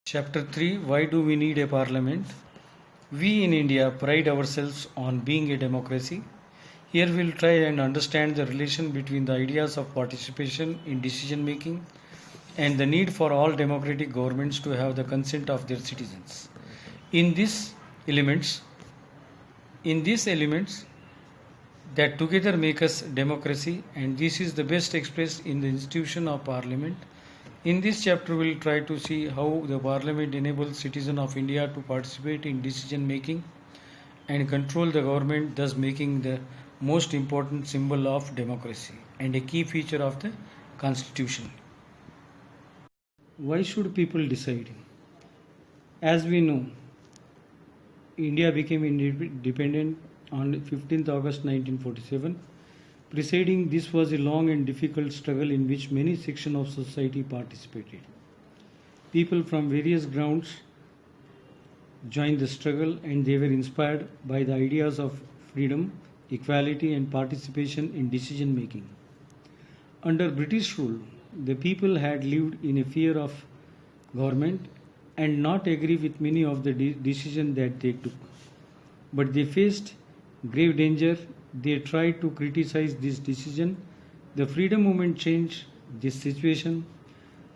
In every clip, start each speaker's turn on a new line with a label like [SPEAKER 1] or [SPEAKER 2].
[SPEAKER 1] Chapter 3. Why do we need a parliament? We in India pride ourselves on being a democracy. Here we'll try and understand the relation between the ideas of participation in decision making and the need for all democratic governments to have the consent of their citizens. In these elements, in these elements that together make us democracy, and this is the best expressed in the institution of parliament. In this chapter, we'll try to see how the parliament enables citizens of India to participate in decision making and control the government, thus making the most important symbol of democracy and a key feature of the constitution. Why should people decide? As we know, India became independent on 15th August 1947. Preceding this was a long and difficult struggle in which many sections of society participated. People from various grounds joined the struggle and they were inspired by the ideas of freedom, equality and participation in decision making. Under British rule, the people had lived in a fear of government and not agree with many of the decisions that they took. But they faced grave danger. They tried to criticize this decision. The freedom movement changed this situation.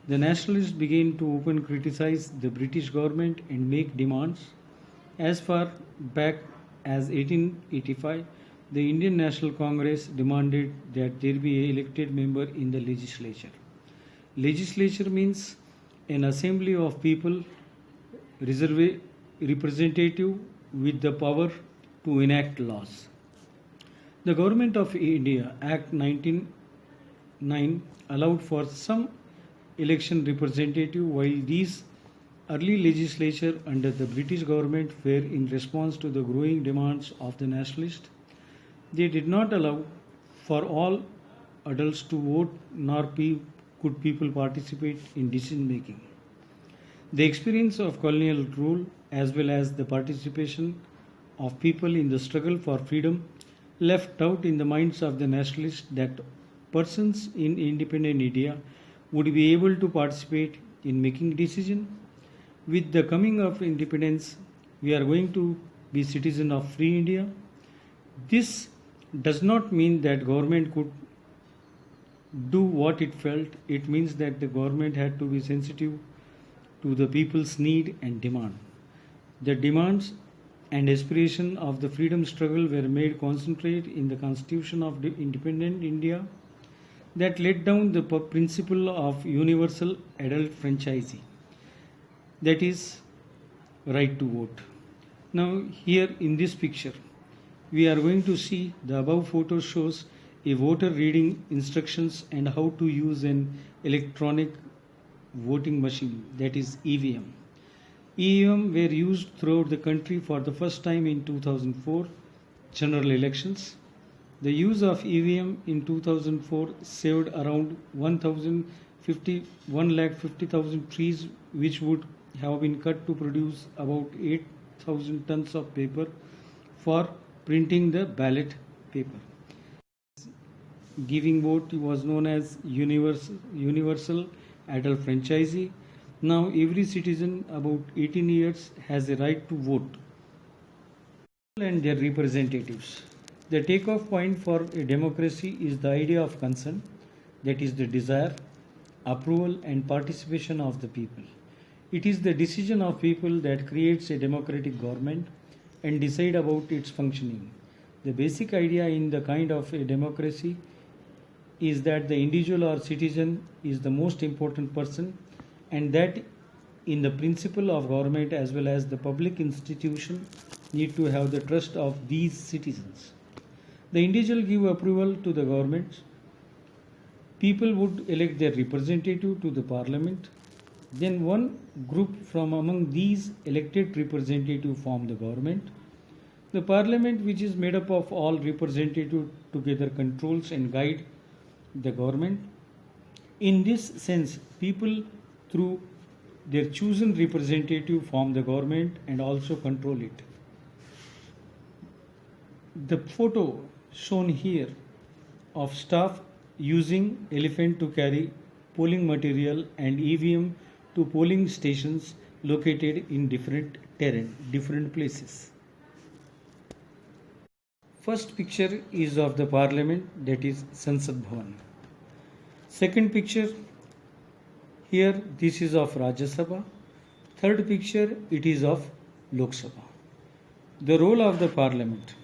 [SPEAKER 1] The nationalists began to openly criticize the British government and make demands. As far back as 1885, the Indian National Congress demanded that there be an elected member in the legislature. Legislature means an assembly of people, representative with the power to enact laws. The Government of India Act 1909 allowed for some election representative, while these early legislature under the British government were in response to the growing demands of the nationalists. They did not allow for all adults to vote, nor could people participate in decision making. The experience of colonial rule as well as the participation of people in the struggle for freedom left doubt in the minds of the nationalists that persons in independent India would be able to participate in making decisions. With the coming of independence, we are going to be citizens of free India. This does not mean that government could do what it felt. It means that the government had to be sensitive to the people's need and demand. The demands and aspiration of the freedom struggle were made concentrate in the constitution of the independent India that laid down the principle of universal adult franchise, that is right to vote. Now here in this picture we are going to see the above photo shows a voter reading instructions and how to use an electronic voting machine, that is EVM. EVM were used throughout the country for the first time in 2004 general elections. The use of EVM in 2004 saved around 1,50,000 trees, which would have been cut to produce about 8,000 tons of paper for printing the ballot paper. Giving vote was known as universal adult franchise. Now every citizen about 18 years has a right to vote and their representatives. The takeoff point for a democracy is the idea of consent, that is the desire, approval and participation of the people. It is the decision of people that creates a democratic government and decide about its functioning. The basic idea in the kind of a democracy is that the individual or citizen is the most important person, and that in the principle of government as well as the public institution need to have the trust of these citizens. The individual give approval to the government. People would elect their representative to the parliament. Then one group from among these elected representatives form the government. The parliament, which is made up of all representatives together, controls and guide the government. In this sense, people through their chosen representative form the government and also control it. The photo shown here of staff using elephant to carry polling material and EVM to polling stations located in different terrain, different places. First picture is of the parliament, that is Sansad Bhavan. Second picture here, this is of Rajya Sabha. Third picture, it is of Lok Sabha. The role of the parliament.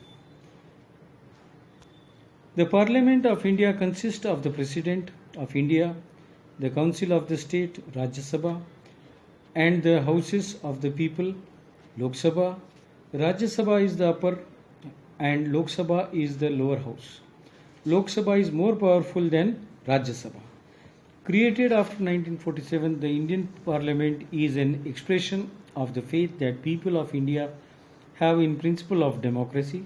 [SPEAKER 1] The Parliament of India consists of the President of India, the Council of the State, Rajya Sabha, and the Houses of the People, Lok Sabha. Rajya Sabha is the upper and Lok Sabha is the lower house. Lok Sabha is more powerful than Rajya Sabha. Created after 1947, the Indian Parliament is an expression of the faith that people of India have in principle of democracy.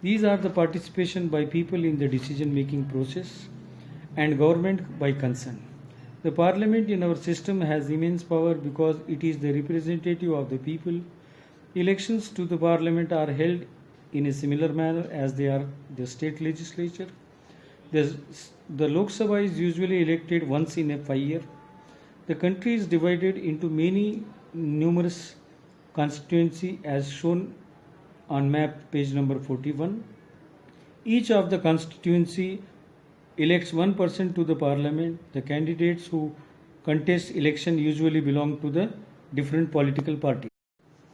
[SPEAKER 1] These are the participation by people in the decision-making process and government by consent. The Parliament in our system has immense power because it is the representative of the people. Elections to the Parliament are held in a similar manner as they are the state legislature. The Lok Sabha is usually elected once in a 5 year. The country is divided into many numerous constituencies as shown on map page number 41. Each of the constituency elects one person to the parliament. The candidates who contest election usually belong to the different political parties.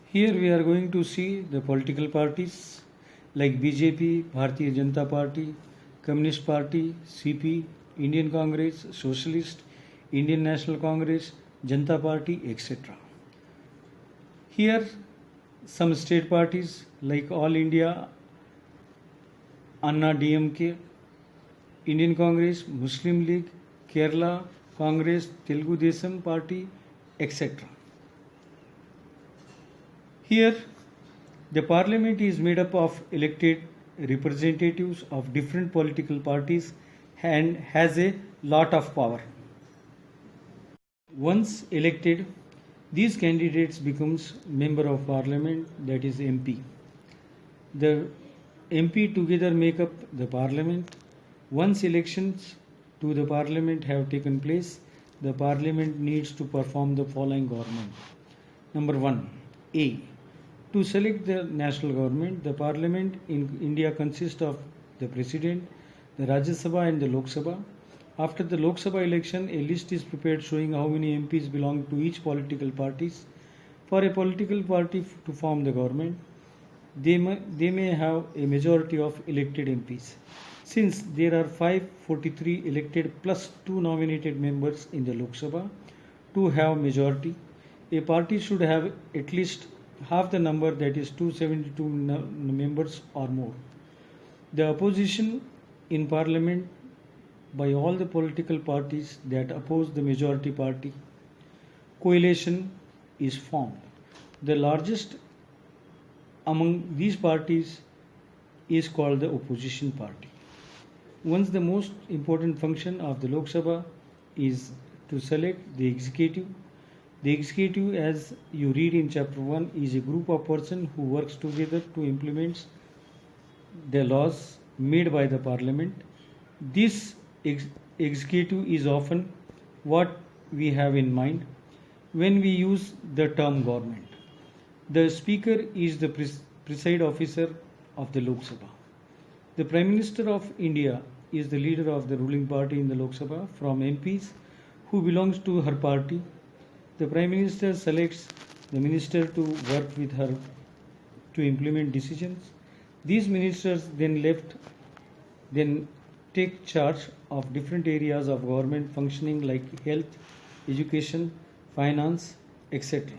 [SPEAKER 1] Here we are going to see the political parties like BJP, Bharatiya Janata Party, Communist Party, CP, Indian Congress, Socialist, Indian National Congress, Janata Party, etc. Here some state parties like All India, Anna DMK, Indian Congress, Muslim League, Kerala Congress, Telugu Desam Party, etc. Here the parliament is made up of elected representatives of different political parties and has a lot of power. Once elected, these candidates becomes member of parliament, that is MP. The MP together make up the parliament. Once elections to the parliament have taken place, the parliament needs to perform the following government. Number 1, A. To select the national government, the parliament in India consists of the president, the Rajya Sabha and the Lok Sabha. After the Lok Sabha election, a list is prepared showing how many MPs belong to each political parties. For a political party to form the government, they may have a majority of elected MPs. Since there are 543 elected plus 2 nominated members in the Lok Sabha, to have majority, a party should have at least half the number, that is 272 members or more. The opposition in parliament by all the political parties that oppose the majority party, coalition is formed. The largest among these parties is called the opposition party. Once the most important function of the Lok Sabha is to select the executive. The executive, as you read in chapter 1, is a group of persons who works together to implement the laws made by the parliament. This executive is often what we have in mind when we use the term government. The speaker is the preside officer of the Lok Sabha. The Prime Minister of India is the leader of the ruling party in the Lok Sabha from MPs who belongs to her party. The Prime Minister selects the minister to work with her to implement decisions. These ministers then take charge of different areas of government functioning like health, education, finance, etc.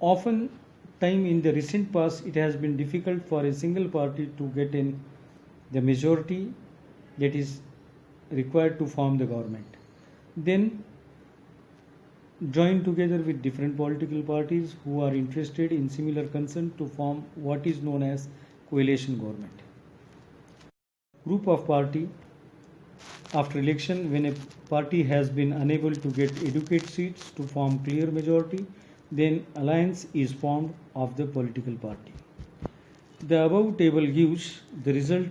[SPEAKER 1] Often time in the recent past it has been difficult for a single party to get in the majority that is required to form the government. Then join together with different political parties who are interested in similar concern to form what is known as coalition government. Group of party. After election, when a party has been unable to get adequate seats to form clear majority, then alliance is formed of the political party. The above table gives the result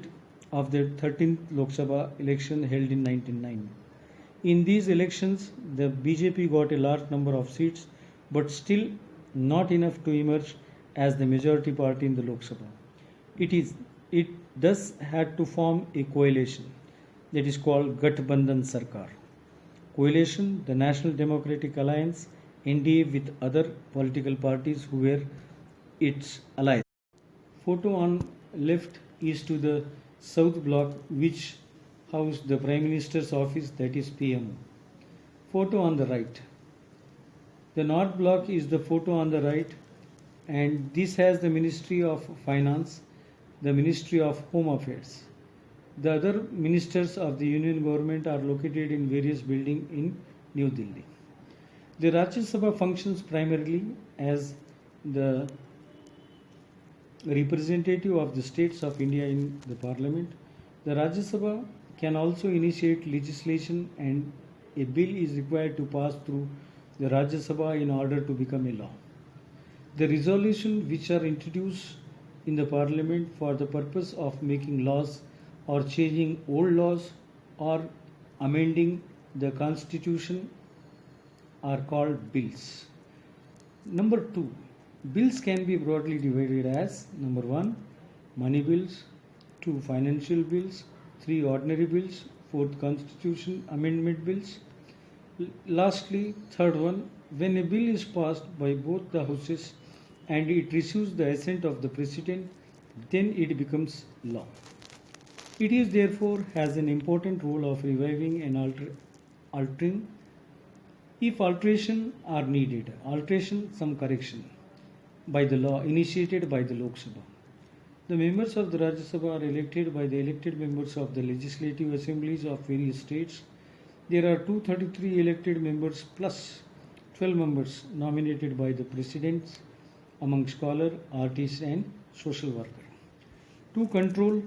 [SPEAKER 1] of the 13th Lok Sabha election held in 1990. In these elections, the BJP got a large number of seats but still not enough to emerge as the majority party in the Lok Sabha. It thus had to form a coalition that is called Gathbandhan Sarkar. Coalition, the National Democratic Alliance, NDA, with other political parties who were its allies. Photo on left is to the South Block, which housed the Prime Minister's office, that is PMO. Photo on the right. The North Block is the photo on the right, and this has the Ministry of Finance, the Ministry of Home Affairs. The other ministers of the Union government are located in various buildings in New Delhi. The Rajya Sabha functions primarily as the representative of the states of India in the parliament. The Rajya Sabha can also initiate legislation, and a bill is required to pass through the Rajya Sabha in order to become a law. The resolutions which are introduced in the parliament for the purpose of making laws or changing old laws or amending the constitution are called bills. Number 2, bills can be broadly divided as number 1, money bills, 2, financial bills, 3, ordinary bills, 4th, constitution amendment bills. Lastly, third one, when a bill is passed by both the houses and it receives the assent of the president, then it becomes law. It is therefore has an important role of reviving and altering if alteration are needed, some correction by the law initiated by the Lok Sabha. The members of the Rajya Sabha are elected by the elected members of the legislative assemblies of various states. There are 233 elected members plus 12 members nominated by the presidents among scholar, artists and social worker to control,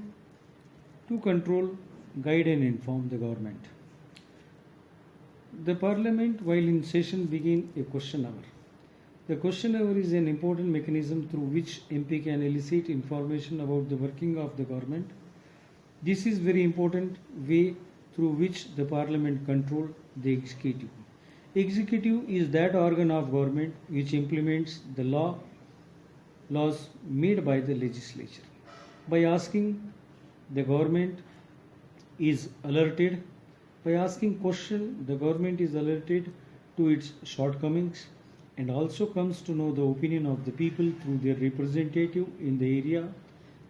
[SPEAKER 1] guide and inform the government. The parliament, while in session, begin a question hour. The question hour is an important mechanism through which MP can elicit information about the working of the government. This is very important way through which the parliament control the executive. Executive is that organ of government which implements the laws made by the legislature. By asking, the government is alerted. By asking question, the government is alerted to its shortcomings and also comes to know the opinion of the people through their representative in the area,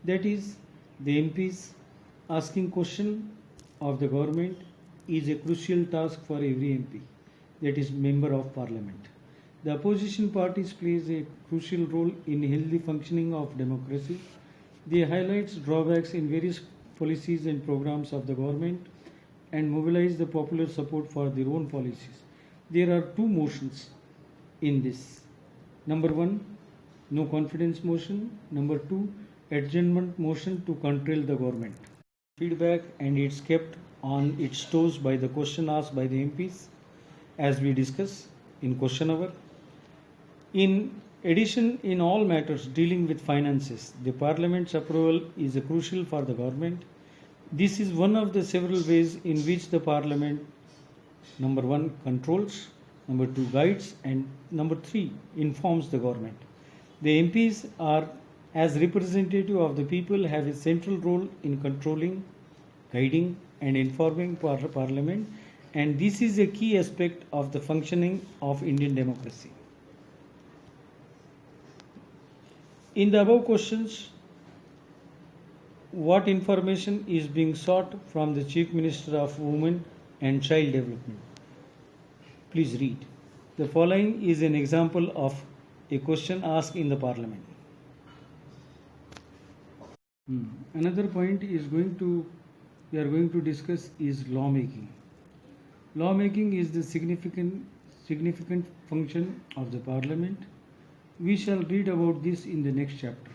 [SPEAKER 1] that is, the MPs. Asking question of the government is a crucial task for every MP, that is, member of parliament. The opposition parties plays a crucial role in healthy functioning of democracy. They highlight drawbacks in various policies and programs of the government and mobilize the popular support for their own policies. There are two motions in this. Number 1, no confidence motion. Number 2, adjournment motion to control the government. Feedback, and it's kept on its toes by the question asked by the MPs, as we discuss in question hour. In addition, in all matters dealing with finances, the parliament's approval is crucial for the government. This is one of the several ways in which the parliament, number 1, controls, number 2, guides, and number 3, informs the government. The MPs are, as representative of the people, have a central role in controlling, guiding, and informing parliament, and this is a key aspect of the functioning of Indian democracy. In the above questions, what information is being sought from the Chief Minister of Women and Child Development? Please read. The following is an example of a question asked in the parliament. Another point we are going to discuss is lawmaking. Lawmaking is the significant function of the parliament. We shall read about this in the next chapter.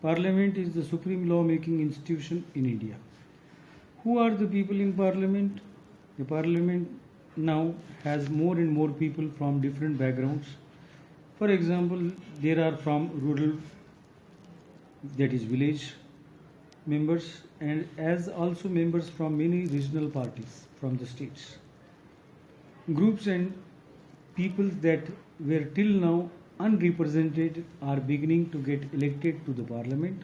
[SPEAKER 1] Parliament is the supreme law-making institution in India. Who are the people in parliament? The parliament now has more and more people from different backgrounds. For example, there are from rural, that is village members, and as also members from many regional parties from the states. Groups and people that were till now unrepresented are beginning to get elected to the parliament.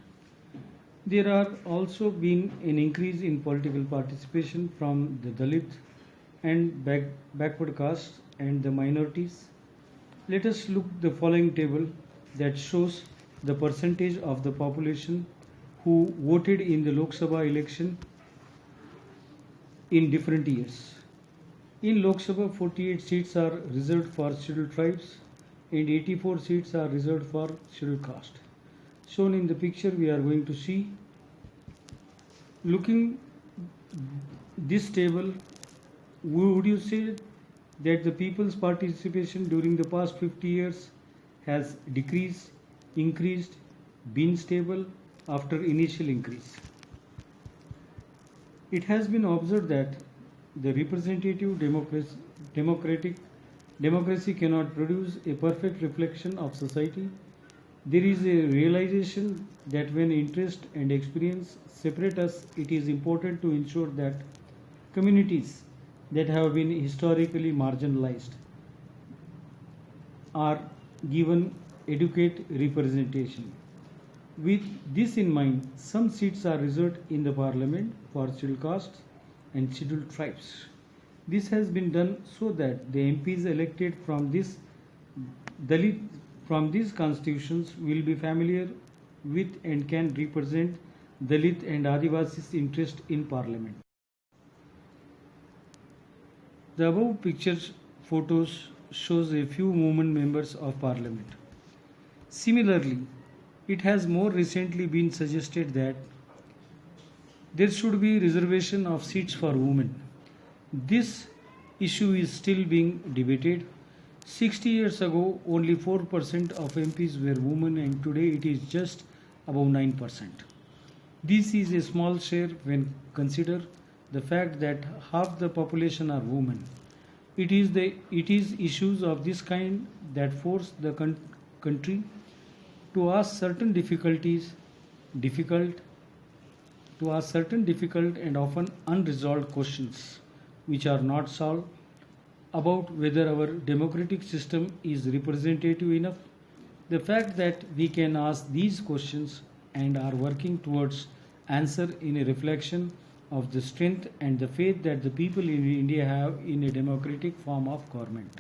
[SPEAKER 1] There are also been an increase in political participation from the Dalit and backward castes and the minorities. Let us look the following table that shows the percentage of the population who voted in the Lok Sabha election in different years. In Lok Sabha, 48 seats are reserved for scheduled tribes and 84 seats are reserved for scheduled caste. Shown in the picture, we are going to see. Looking this table, would you say that the people's participation during the past 50 years has decreased, increased, been stable after initial increase? It has been observed that the representative democracy cannot produce a perfect reflection of society. There is a realization that when interest and experience separate us, it is important to ensure that communities that have been historically marginalized are given adequate representation. With this in mind, some seats are reserved in the parliament for scheduled castes and scheduled tribes. This has been done so that the MPs elected from these constitutions will be familiar with and can represent Dalit and Adivasis' interest in parliament. The above pictures photos shows a few movement members of parliament. Similarly, it has more recently been suggested that there should be reservation of seats for women. This issue is still being debated. 60 years ago, only 4% of MPs were women and today it is just above 9%. This is a small share when consider the fact that half the population are women. It is issues of this kind that force the country to ask certain difficult and often unresolved questions which are not solved about whether our democratic system is representative enough. The fact that we can ask these questions and are working towards answer in a reflection of the strength and the faith that the people in India have in a democratic form of government.